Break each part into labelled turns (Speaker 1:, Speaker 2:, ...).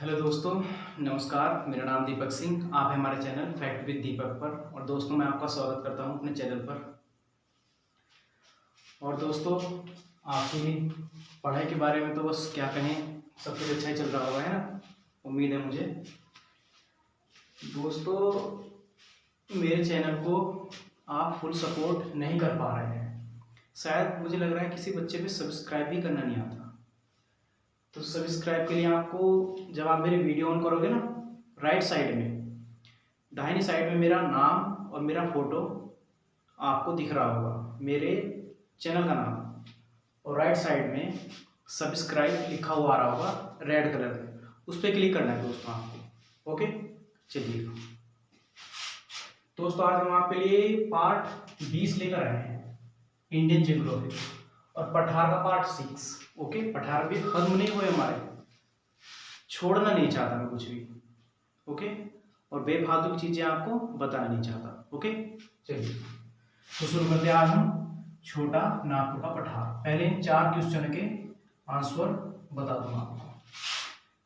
Speaker 1: Hello दोस्तों, नमस्कार। मेरा नाम दीपक सिंह। आप हैं हमारे चैनल फैक्ट विद दीपक पर। और दोस्तों, मैं आपका स्वागत करता हूं अपने चैनल पर। और दोस्तों, आपकी पढ़ाई के बारे में तो बस क्या कहें, सब कुछ अच्छा ही चल रहा होगा, है ना? उम्मीद है मुझे। दोस्तों, मेरे चैनल को आप फुल सपोर्ट नहीं कर पा रहे हैं। शायद मुझे लग रहा है किसी बच्चे पे सब्सक्राइब भी करना नहीं आता। तो सब्सक्राइब के लिए आपको, जब आप मेरी वीडियो ऑन करोगे ना, राइट साइड में, दाहिनी साइड में मेरा नाम और मेरा फोटो आपको दिख रहा होगा, मेरे चैनल का नाम। और राइट साइड में सब्सक्राइब लिखा हुआ आ रहा होगा रेड कलर में, उस पर क्लिक करना है दोस्तों आपको। ओके, चलिए दोस्तों, आज हम आपके लिए पार्ट 20 लेकर आए हैं, इंडियन ज्योग्राफी, और पठार का पार्ट 6। ओके, पठार भी खत्म नहीं हुए हमारे, छोड़ना नहीं चाहता मैं कुछ भी। ओके, और बेफालतू की चीजें आपको बताना नहीं चाहता। ओके, चलिए तो शुरू करते हैं। आज हम छोटा नागपुर का पठार, पहले इन 4 क्वेश्चन के आंसर बता दूंगा आपको।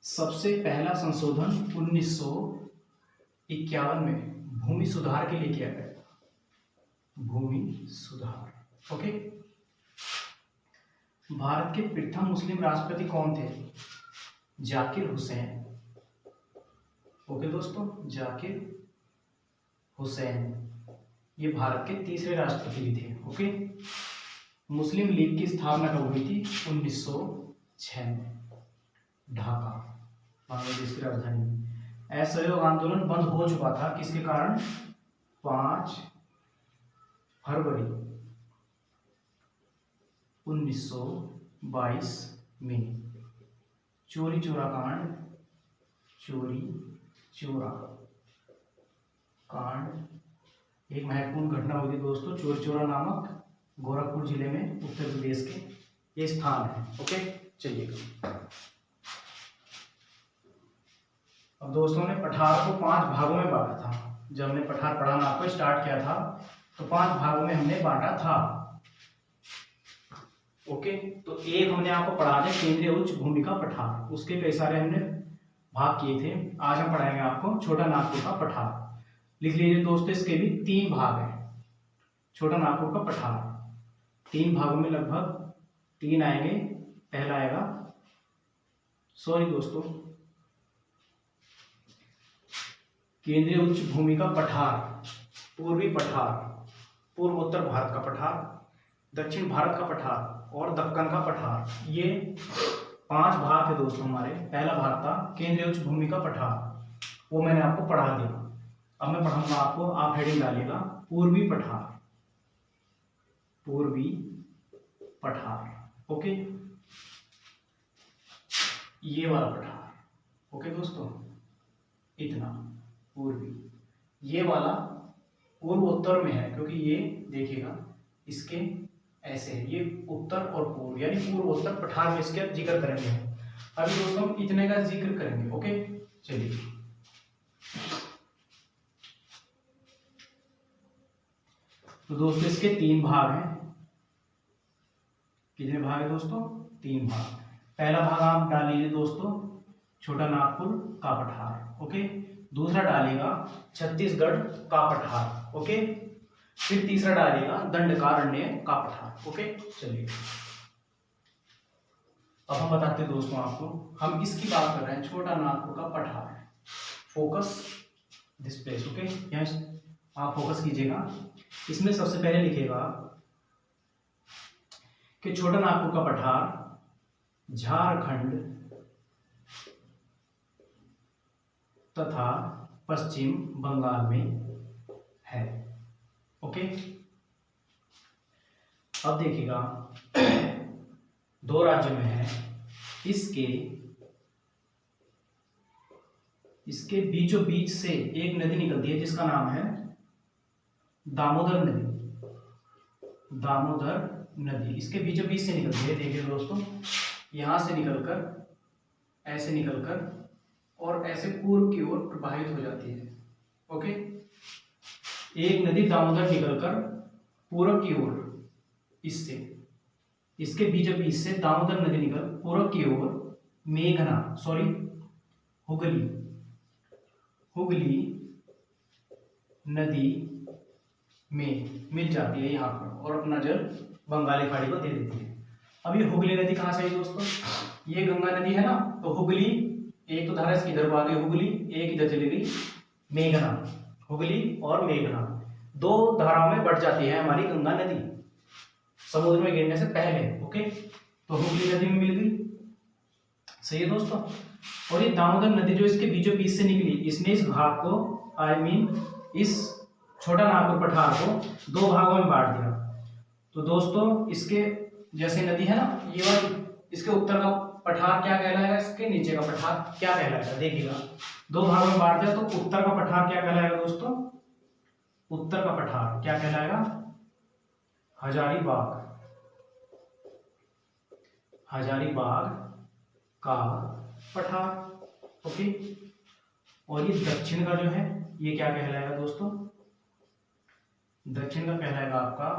Speaker 1: सबसे पहला संशोधन 1951 में भूमि सुधार के लिए किया गया था। भूमि सुधार। ओके, भारत के प्रथम मुस्लिम राष्ट्रपति कौन थे? जाकिर हुसैन। ओके दोस्तों, जाकिर हुसैन, ये भारत के तीसरे राष्ट्रपति भी थे। ओके, मुस्लिम लीग की स्थापना कब हुई थी? 1906 में, ढाका, बांग्लादेश की राजधानी। असहयोग आंदोलन बंद हो चुका था किसके कारण? 5 फरवरी 1922 में, चोरी चोरा कांड, चोरी चोरा कांड एक महत्वपूर्ण घटना हुई थी दोस्तों। चोरी चोरा नामक गोरखपुर जिले में, उत्तर प्रदेश के ये स्थान है। ओके, चलिए अब दोस्तों ने पठार को 5 भागों में बांटा था। जब हमने पठार पढ़ाना आपको स्टार्ट किया था तो 5 भागों में हमने बांटा था। ओके, तो एक हमने आपको पढ़ा दिया केंद्रीय उच्च भूमि का पठार, उसके कई सारे हमने भाग किए थे। आज हम पढ़ाएंगे आपको छोटा नागपुर का पठार। लिख लीजिए दोस्तों, इसके भी 3 भाग हैं। छोटा नागपुर का पठार 3 भागों में लगभग 3 आएंगे। पहला आएगा, सॉरी दोस्तों, केंद्रीय उच्च भूमि का पठार, पूर्वी पठार, पूर्व उत्तर भारत का पठार, दक्षिण भारत का पठार और दक्कन का पठार। ये 5 भाग थे दोस्तों हमारे। पहला भाग था केंद्रीय उच्च भूमि का पठार, वो मैंने आपको पढ़ा दिया। अब मैं पढ़ाऊंगा आपको, आप हेडिंग डालिएगा, पूर्वी पठार, पूर्वी पठार। ओके, ये वाला पठार। ओके दोस्तों, इतना पूर्वी, ये वाला पूर्व उत्तर में है, क्योंकि ये देखिएगा इसके ऐसे है, ये उत्तर और पूर्व, यानी पूर्व उत्तर पठार में इसके जिक्र करेंगे। अभी दोस्तों हम इतने का जिक्र करेंगे। ओके, चलिए तो दोस्तों इसके 3 भाग हैं। कितने भाग है दोस्तों? 3 भाग। पहला भाग आप डाल लीजिए दोस्तों, छोटा नागपुर का पठार। ओके, दूसरा डालेगा छत्तीसगढ़ का पठार। ओके, फिर तीसरा डालेगा दंडकारण्य का पठार। ओके, चलिए अब हम बताते हैं दोस्तों आपको, हम इसकी बात कर रहे हैं, छोटा नागपुर का पठार। Focus this place. ओके, यहाँ आप फोकस कीजिएगा। इसमें सबसे पहले लिखेगा कि छोटा नागपुर का पठार झारखंड तथा पश्चिम बंगाल में है। ओके, अब देखिएगा 2 राज्यों में है। इसके बीचों बीच से एक नदी निकलती है जिसका नाम है दामोदर नदी। दामोदर नदी इसके बीचों बीच से निकलती है। देखिए दोस्तों, यहां से निकलकर, ऐसे निकलकर और ऐसे पूर्व की ओर प्रवाहित हो जाती है। ओके, एक नदी दामोदर निकलकर पूर्व की ओर, इससे, इसके बीचों बीच से दामोदर नदी निकल पूर्व की ओर मेघना, सॉरी हुगली हुगली नदी में मिल जाती है यहाँ पर और अपना जल बंगाली खाड़ी को दे देती है। अब ये हुगली नदी कहाँ से आई दोस्तों? ये गंगा नदी है ना, तो हुगली एक तो धारा इसकी इधर को आ गई हुगली, एक इधर चली गई मेघना। हुगली और मेघना दो धाराओं में बढ़ जाती है हमारी गंगा नदी समुद्र में गिरने से पहले। ओके, तो हुगली नदी में मिल गई, सही है दोस्तों। और ये दामोदर नदी जो इसके बीचों बीच से निकली, इसने इस भाग को इस छोटा नागपुर पठार को दो भागों में बांट दिया। तो दोस्तों इसके जैसे नदी है ना ये वाली, इसके उत्तर का पठार क्या कहलाएगा, इसके नीचे का पठार क्या कहलाएगा? देखिएगा, दो भागों में बांट दिया तो उत्तर का पठार क्या कहलाएगा दोस्तों? उत्तर का पठार क्या कहलाएगा? हजारीबाग। हजारीबाग का पठार। ओके, और ये दक्षिण का जो है ये क्या कहलाएगा दोस्तों? दक्षिण का कहलाएगा आपका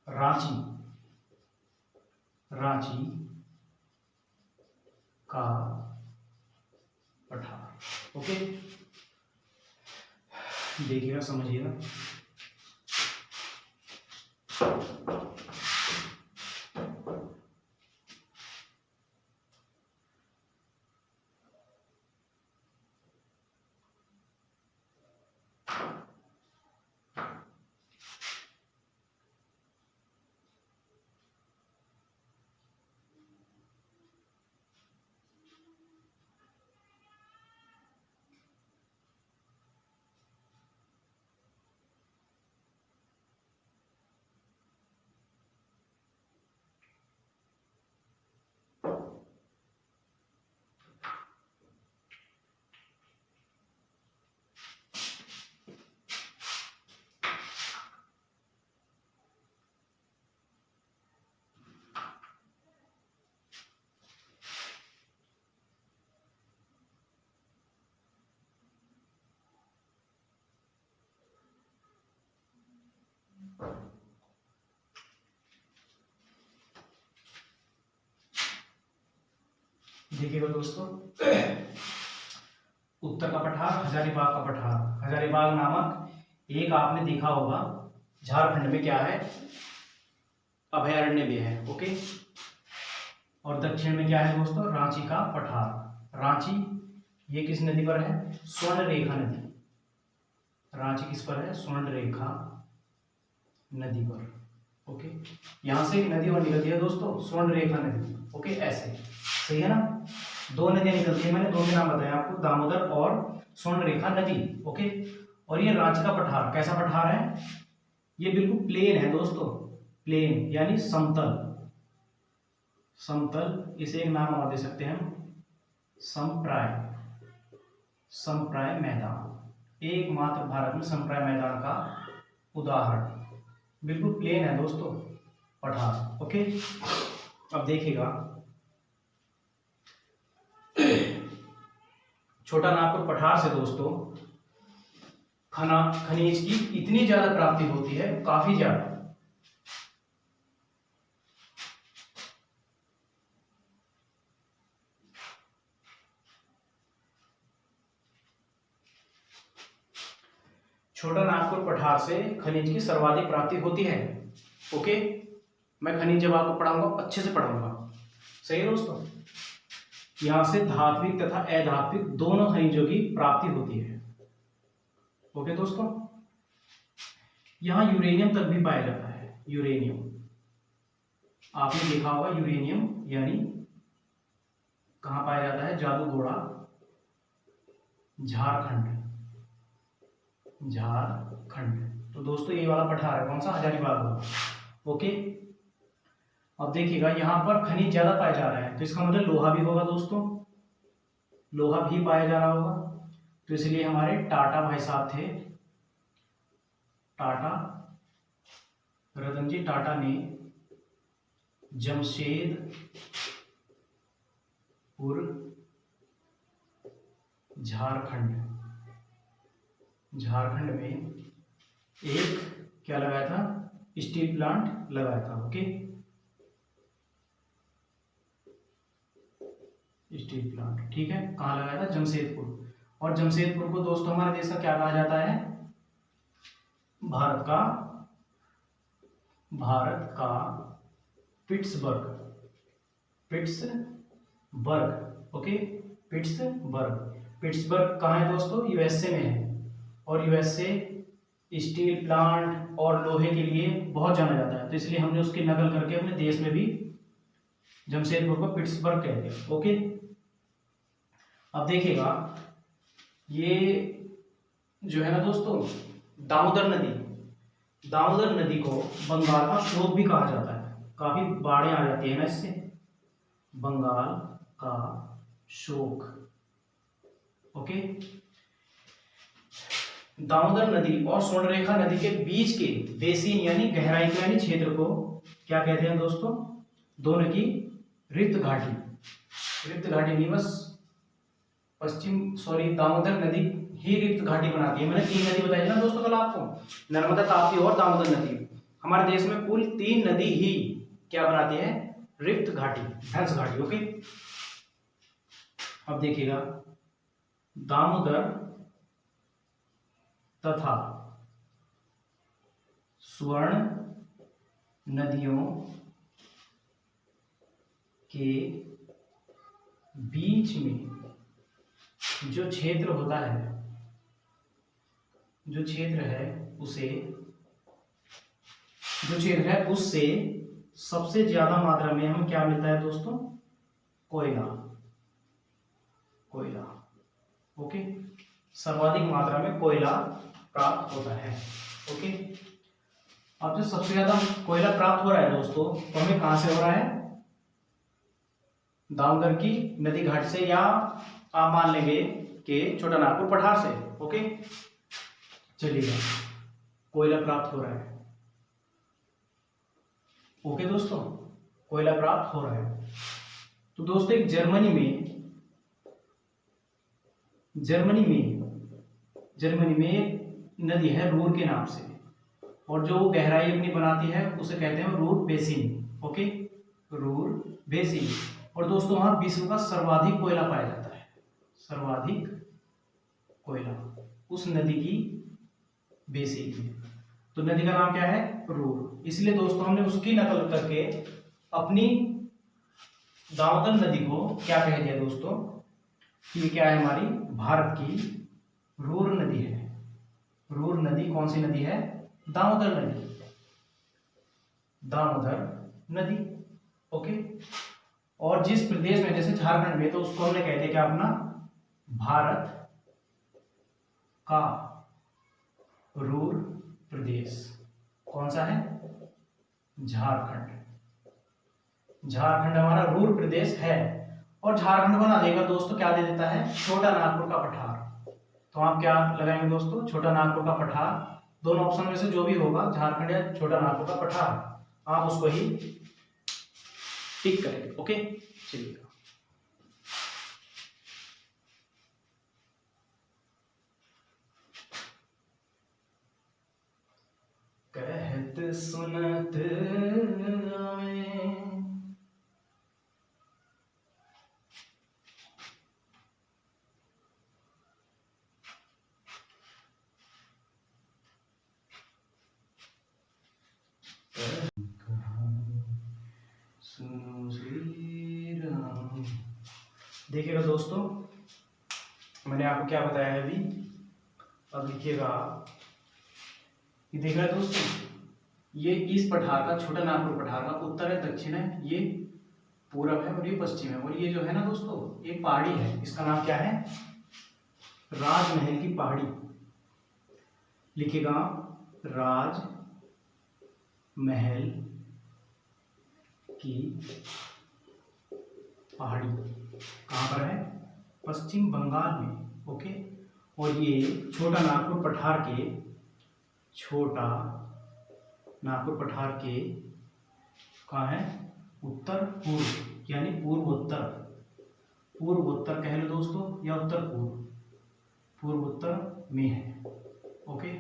Speaker 1: रांची। रांची का पठार। ओके, देखिएगा, समझिएगा। देखिएगा दोस्तों, उत्तर का पठार हजारीबाग का पठार। हजारीबाग नामक एक आपने देखा होगा झारखंड में क्या है, अभयारण्य भी है। ओके, और दक्षिण में क्या है दोस्तों? रांची का पठार। रांची ये किस नदी पर है? स्वर्णरेखा नदी। रांची किस पर है? स्वर्णरेखा नदी पर। ओके, यहां से एक नदी और निकलती है दोस्तों, स्वर्णरेखा नदी। ओके, ऐसे, सही है ना? दो नदियां निकलती है, मैंने दो के नाम बताया आपको, दामोदर और स्वर्णरेखा नदी। ओके, और ये रांची का पठार कैसा पठार है? ये बिल्कुल प्लेन है दोस्तों, प्लेन यानी समतल। समतल, इसे एक नाम और दे सकते हैं हम, समप्राय। समप्राय मैदान, एकमात्र भारत में समप्राय मैदान का उदाहरण। बिल्कुल प्लेन है दोस्तों पठार। ओके, अब देखिएगा, छोटा नागपुर पठार से दोस्तों खनिज की इतनी ज्यादा प्राप्ति होती है, काफी ज्यादा। छोटा नागपुर पठार से खनिज की सर्वाधिक प्राप्ति होती है। ओके, मैं खनिज जब आपको पढ़ाऊंगा अच्छे से पढ़ाऊंगा, सही है दोस्तों। यहां से धात्विक तथा अधात्विक दोनों खनिजों की प्राप्ति होती है। ओके दोस्तों, यहां यूरेनियम तक भी पाया जाता है। यूरेनियम आपने देखा होगा, यूरेनियम यानी कहां पाया जाता है? जादूगोड़ा, झारखंड। झारखंड। तो दोस्तों ये वाला पठार है कौन सा? हजारीबाग वाला। ओके, अब देखिएगा यहां पर खनिज ज्यादा पाया जा रहा है, तो इसका मतलब लोहा भी होगा दोस्तों, लोहा भी पाया जा रहा होगा। तो इसलिए हमारे टाटा भाई साहब थे, टाटा, रतन जी टाटा ने जमशेदपुर झारखंड में एक क्या लगाया था? स्टील प्लांट लगाया था। ओके, स्टील प्लांट, ठीक है। कहाँ लगाया था? जमशेदपुर। और जमशेदपुर को दोस्तों हमारे देश का क्या कहा जाता है? भारत का पिट्सबर्ग, ओके। पिट्सबर्ग कहाँ है दोस्तों? यूएसए में है। और यूएसए स्टील प्लांट और लोहे के लिए बहुत जाना जाता है, तो इसलिए हमने उसकी नकल करके अपने देश में भी जमशेदपुर को पिट्सबर्ग कहते हैं, ओके। अब देखिएगा, ये जो है ना दोस्तों, दामोदर नदी को बंगाल का शोक भी कहा जाता है। काफी बाढ़ें आ जाती है ना इससे, बंगाल का शोक, ओके। दामोदर नदी और स्वर्णरेखा नदी के बीच के बेसिन यानी गहराई के यानी क्षेत्र को क्या कहते हैं दोस्तों? दोनों की रिक्त घाटी नहीं, बस दामोदर नदी ही रिक्त घाटी बनाती है। मैंने 3 नदी बताई ना दोस्तों कल आपको, नर्मदा, ताप्ती और दामोदर नदी। हमारे देश में कुल 3 नदी ही क्या बनाती है? रिक्त घाटी, भैंस घाटी, ओके। अब देखिएगा, दामोदर तथा स्वर्ण नदियों के बीच में जो क्षेत्र होता है, उससे सबसे ज्यादा मात्रा में हमें क्या मिलता है दोस्तों? कोयला, ओके। सर्वाधिक मात्रा में कोयला प्राप्त होता है, ओके। अब जो सबसे ज्यादा कोयला प्राप्त हो रहा है दोस्तों, तो हमें कहां से हो रहा है? दामोदर की नदी घाट से, या आप मान लेंगे कि छोटा नागपुर पठार से, ओके। चलिएगा, कोयला प्राप्त हो रहा है, ओके दोस्तों, कोयला प्राप्त हो रहा है। तो दोस्तों एक जर्मनी में नदी है रूर के नाम से, और जो गहराई अपनी बनाती है उसे कहते हैं Ruhr basin, okay, Ruhr basin. और दोस्तों वहां विश्व का सर्वाधिक कोयला पाया जाता है, सर्वाधिक कोयला उस नदी की बेसिन में। तो नदी का नाम क्या है? रूर। इसलिए दोस्तों हमने उसकी नकल करके अपनी दामोदर नदी को क्या कह दिया दोस्तों? कि क्या है? हमारी भारत की रूर नदी है। रूर नदी कौन सी नदी है? दामोदर नदी, ओके। और जिस प्रदेश में, जैसे झारखंड में, तो उसको हमने कहते हैं क्या? अपना भारत का रूर प्रदेश कौन सा है? झारखंड हमारा रूर प्रदेश है। और झारखंड बना देगा दोस्तों, क्या दे देता है? छोटा नागपुर का पठार। तो आप क्या लगाएंगे दोस्तों? छोटा नागपुर का पठार। दोनों ऑप्शन में से जो भी होगा, झारखंड या छोटा नागपुर का पठार, आप उसको ही टिक करेंगे, ओके। चलिए, कहत सुनत आए सुनो श्री राम। देखिएगा दोस्तों, मैंने आपको क्या बताया है अभी, अब लिखिएगा। ये देख रहे हैं दोस्तों, ये इस पठार का, छोटा नागपुर पठार का उत्तर है, दक्षिण है, ये पूरब है और ये पश्चिम है। और ये जो है ना दोस्तों, एक पहाड़ी है, इसका नाम क्या है? राजमहल की पहाड़ी। लिखिएगा, राजमहल की पहाड़ी कहाँ पर है? पश्चिम बंगाल में, ओके। और ये छोटा नागपुर पठार के कहाँ है? उत्तर पूर्व यानी पूर्वोत्तर कह लो दोस्तों, या उत्तर पूर्वोत्तर में है, ओके।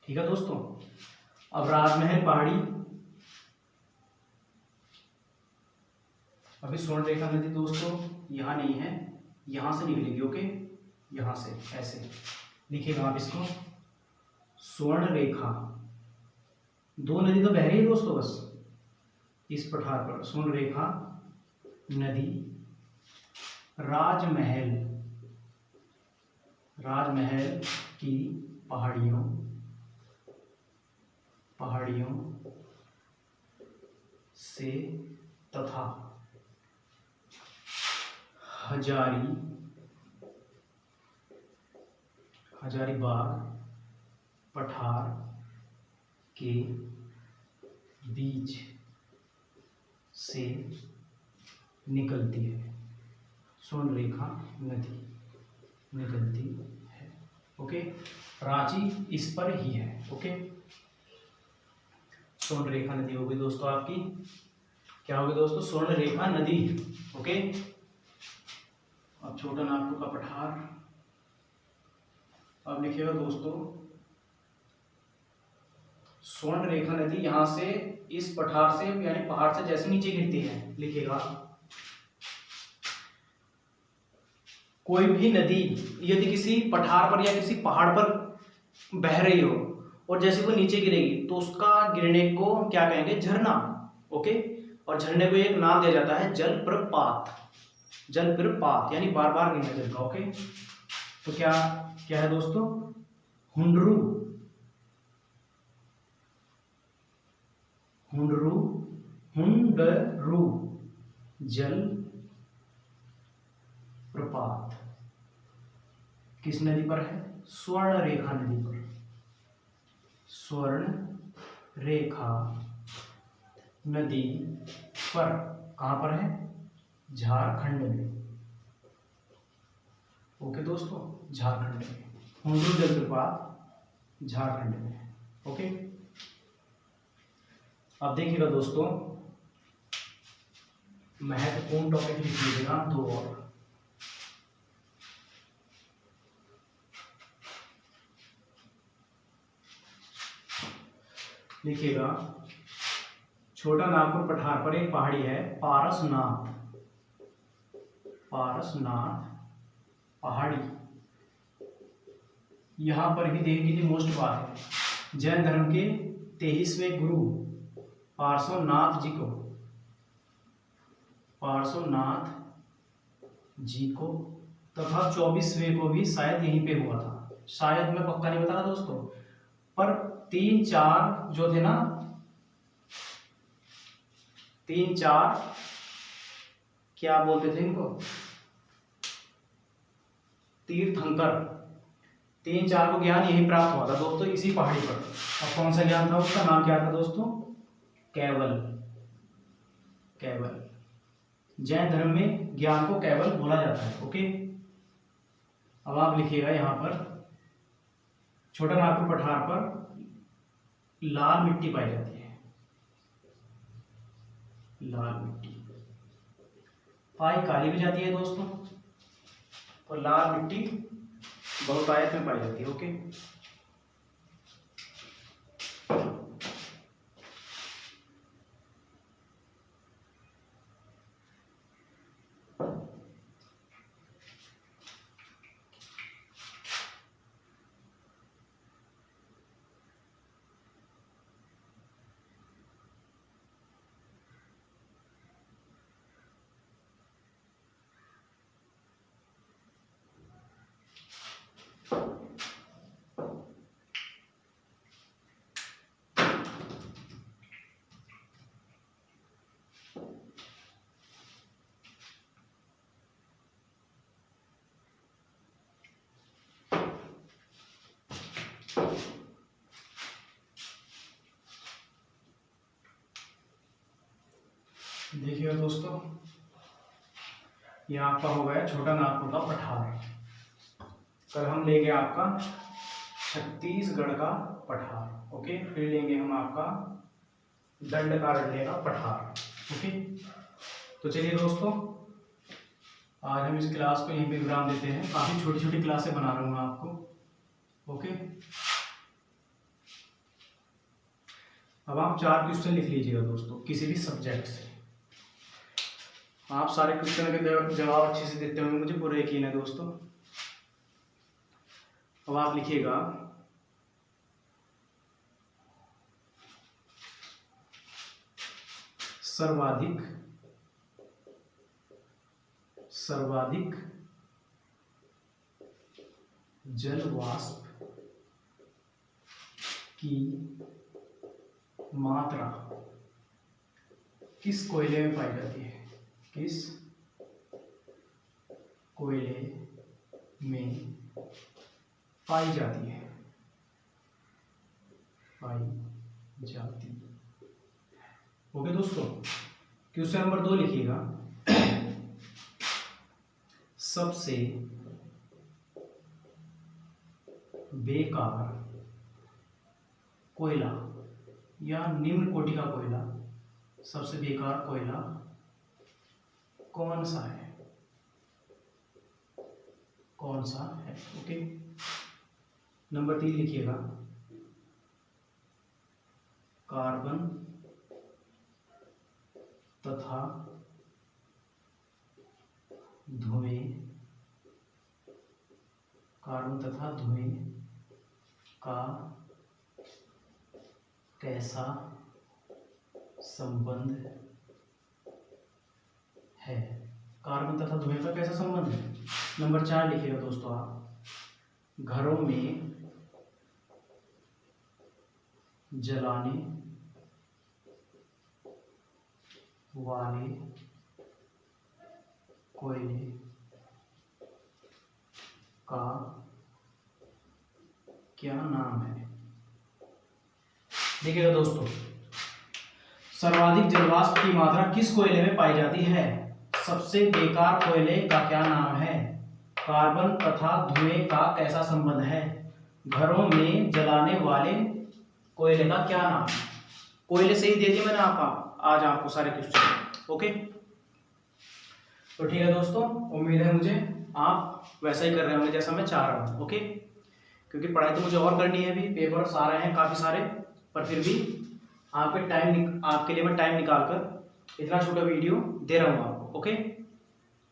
Speaker 1: ठीक है दोस्तों। अब राजमहल पहाड़ी, अभी स्वर्ण रेखा नदी दोस्तों यहाँ नहीं है, यहाँ से निकलेगी। ओके, यहाँ से ऐसे लिखिएगा आप इसको, स्वर्ण रेखा। दो नदी तो बह रही है दोस्तों बस इस पठार पर। स्वर्ण रेखा नदी राजमहल, राजमहल की पहाड़ियों से तथा हजारीबाग पठार के बीच से निकलती है। स्वर्ण रेखा नदी निकलती है। ओके, रांची इस पर ही है। ओके, स्वर्ण रेखा नदी होगी दोस्तों आपकी, क्या होगी दोस्तों, स्वर्ण रेखा नदी। ओके, अब छोटा नागपुर का पठार। अब लिखिएगा दोस्तों, स्वर्ण रेखा नदी यहां से इस पठार से यानी पहाड़ से जैसे नीचे गिरती है, लिखिएगा कोई भी नदी यदि किसी पठार पर या किसी पहाड़ पर बह रही हो और जैसे वो नीचे गिरेगी तो उसका गिरने को क्या कहेंगे, झरना। ओके, और झरने को एक नाम दिया जाता है जलप्रपात। जलप्रपात यानी बार बार गिरना जल का। ओके, तो क्या क्या है दोस्तों, हुंडरू, हुंडरू जल प्रपात किस नदी पर है, स्वर्ण रेखा नदी पर। स्वर्ण रेखा नदी पर कहां पर है, झारखंड में। ओके दोस्तों, झारखंड में हुंडरू जलप्रपात झारखंड में है। ओके, अब देखिएगा दोस्तों, महत्वपूर्ण टॉपिक लिख लीजिएगा दो और। लिखिएगा, छोटा नागपुर पठार पर एक पहाड़ी है पारसनाथ, पारसनाथ पहाड़ी। यहां पर भी देखिए मोस्ट बात है, जैन धर्म के 23वें गुरु पार्श्वनाथ जी को तथा 24वें को भी शायद यहीं पे हुआ था। शायद मैं पक्का नहीं बता रहा दोस्तों, पर 3-4 जो थे ना, 3-4 क्या बोलते थे इनको, तीर्थंकर। 3-4 को ज्ञान यही प्राप्त हुआ था दोस्तों, इसी पहाड़ी पर। और कौन सा ज्ञान था, उसका नाम क्या था दोस्तों, कैवल। कैवल, जैन धर्म में ज्ञान को कैवल बोला जाता है। ओके, अब आप लिखिएगा यहां पर, छोटा नागपुर पठार पर लाल मिट्टी पाई जाती है। लाल मिट्टी पाई काली भी जाती है दोस्तों, और लाल मिट्टी बहुतायत में पाई जाती है। ओके, देखिएगा दोस्तों, ये आपका हो गया छोटा नागपुर का पठार। कल हम लेंगे आपका छत्तीसगढ़ का पठार। ओके, फिर लेंगे हम आपका दंडकारण्य का पठार। ओके, तो चलिए दोस्तों, आज हम इस क्लास को यहीं पे विराम देते हैं। काफी छोटी छोटी क्लासें बना रहा हूँ आपको। ओके, अब आप 4 क्वेश्चन लिख लीजिएगा दोस्तों, किसी भी सब्जेक्ट से। आप सारे क्वेश्चन के जवाब अच्छे से देते होंगे, मुझे पूरा यकीन है दोस्तों। अब आप लिखिएगा सर्वाधिक जल वाष्प की मात्रा किस कोयले में पाई जाती है? किस कोयले में पाई जाती है? पाई जाती है। ओके दोस्तों, क्वेश्चन नंबर 2 लिखिएगा। सबसे बेकार कोयला या निम्न कोटि का कोयला, सबसे बेकार कोयला कौन सा है? कौन सा है? ओके। नंबर 3 लिखिएगा, कार्बन तथा धुएं का कैसा संबंध है? कार्बन तथा धुएं का कैसा संबंध है? नंबर 4 लिखिएगा दोस्तों आप, घरों में जलाने वाले कोयले का क्या नाम है? देखिएगा दोस्तों, सर्वाधिक जलवाष्प की मात्रा किस कोयले में पाई जाती है? सबसे बेकार कोयले का क्या नाम है? कार्बन तथा धुएं का कैसा संबंध है? घरों में जलाने वाले कोयले का क्या नाम है? कोयले से ही दे दिए मैंने आज आपको सारे क्वेश्चन। ओके, तो ठीक है दोस्तों, उम्मीद है मुझे आप वैसा ही कर रहे होंगे जैसा मैं चाह रहा हूँ। ओके, क्योंकि पढ़ाई तो मुझे और करनी है, अभी पेपर्स आ रहे हैं काफ़ी सारे, पर फिर भी आपके लिए मैं टाइम निकाल कर इतना छोटा वीडियो दे रहा हूँ आपको। ओके,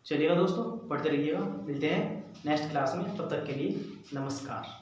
Speaker 1: चलिएगा दोस्तों, पढ़ते रहिएगा, मिलते हैं नेक्स्ट क्लास में, तब तक के लिए नमस्कार।